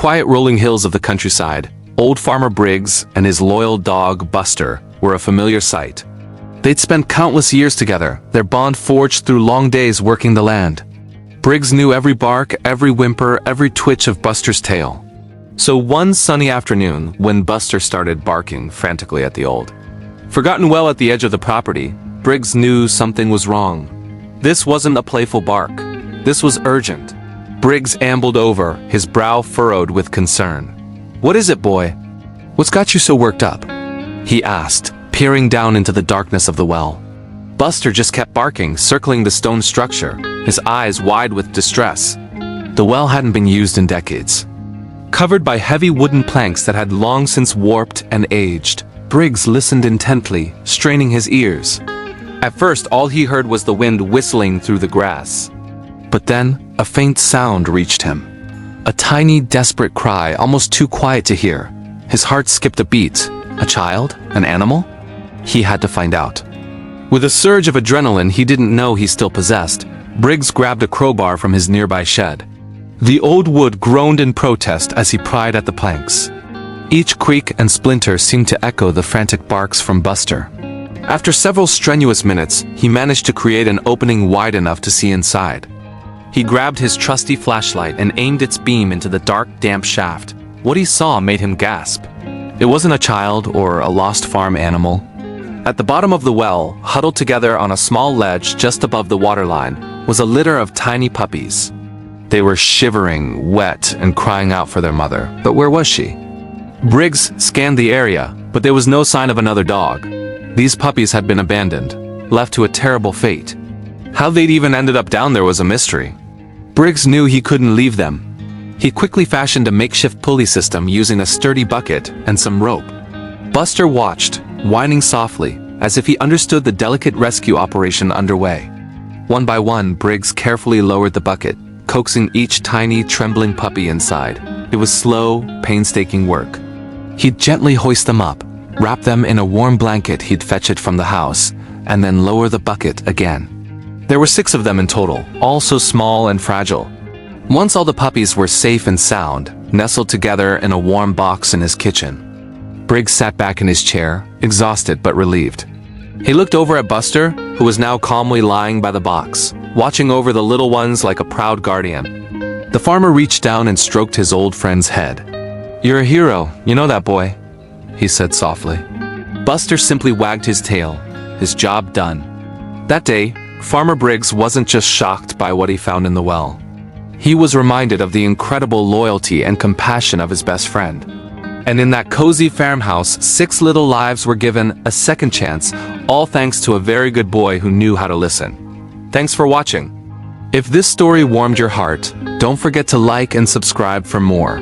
quiet rolling hills of the countryside, old Farmer Briggs and his loyal dog, Buster, were a familiar sight. They'd spent countless years together, their bond forged through long days working the land. Briggs knew every bark, every whimper, every twitch of Buster's tail. So one sunny afternoon, when Buster started barking frantically at the old forgotten well at the edge of the property, Briggs knew something was wrong. This wasn't a playful bark. This was urgent. Briggs ambled over, his brow furrowed with concern. "What is it, boy? What's got you so worked up?" he asked, peering down into the darkness of the well. Buster just kept barking, circling the stone structure, his eyes wide with distress. The well hadn't been used in decades. Covered by heavy wooden planks that had long since warped and aged, Briggs listened intently, straining his ears. At first, all he heard was the wind whistling through the grass. But then, a faint sound reached him. A tiny, desperate cry, almost too quiet to hear. His heart skipped a beat. A child? An animal? He had to find out. With a surge of adrenaline he didn't know he still possessed, Briggs grabbed a crowbar from his nearby shed. The old wood groaned in protest as he pried at the planks. Each creak and splinter seemed to echo the frantic barks from Buster. After several strenuous minutes, he managed to create an opening wide enough to see inside. He grabbed his trusty flashlight and aimed its beam into the dark, damp shaft. What he saw made him gasp. It wasn't a child or a lost farm animal. At the bottom of the well, huddled together on a small ledge just above the waterline, was a litter of tiny puppies. They were shivering, wet, and crying out for their mother. But where was she? Briggs scanned the area, but there was no sign of another dog. These puppies had been abandoned, left to a terrible fate. How they'd even ended up down there was a mystery. Briggs knew he couldn't leave them. He quickly fashioned a makeshift pulley system using a sturdy bucket and some rope. Buster watched, whining softly, as if he understood the delicate rescue operation underway. One by one, Briggs carefully lowered the bucket, coaxing each tiny, trembling puppy inside. It was slow, painstaking work. He'd gently hoist them up, wrap them in a warm blanket he'd fetch it from the house, and then lower the bucket again. There were 6 of them in total, all so small and fragile. Once all the puppies were safe and sound, nestled together in a warm box in his kitchen, Briggs sat back in his chair, exhausted but relieved. He looked over at Buster, who was now calmly lying by the box, watching over the little ones like a proud guardian. The farmer reached down and stroked his old friend's head. "You're a hero, you know that, boy," he said softly. Buster simply wagged his tail, his job done. That day, Farmer Briggs wasn't just shocked by what he found in the well. He was reminded of the incredible loyalty and compassion of his best friend. And in that cozy farmhouse, 6 little lives were given a second chance, all thanks to a very good boy who knew how to listen. Thanks for watching. If this story warmed your heart, don't forget to like and subscribe for more.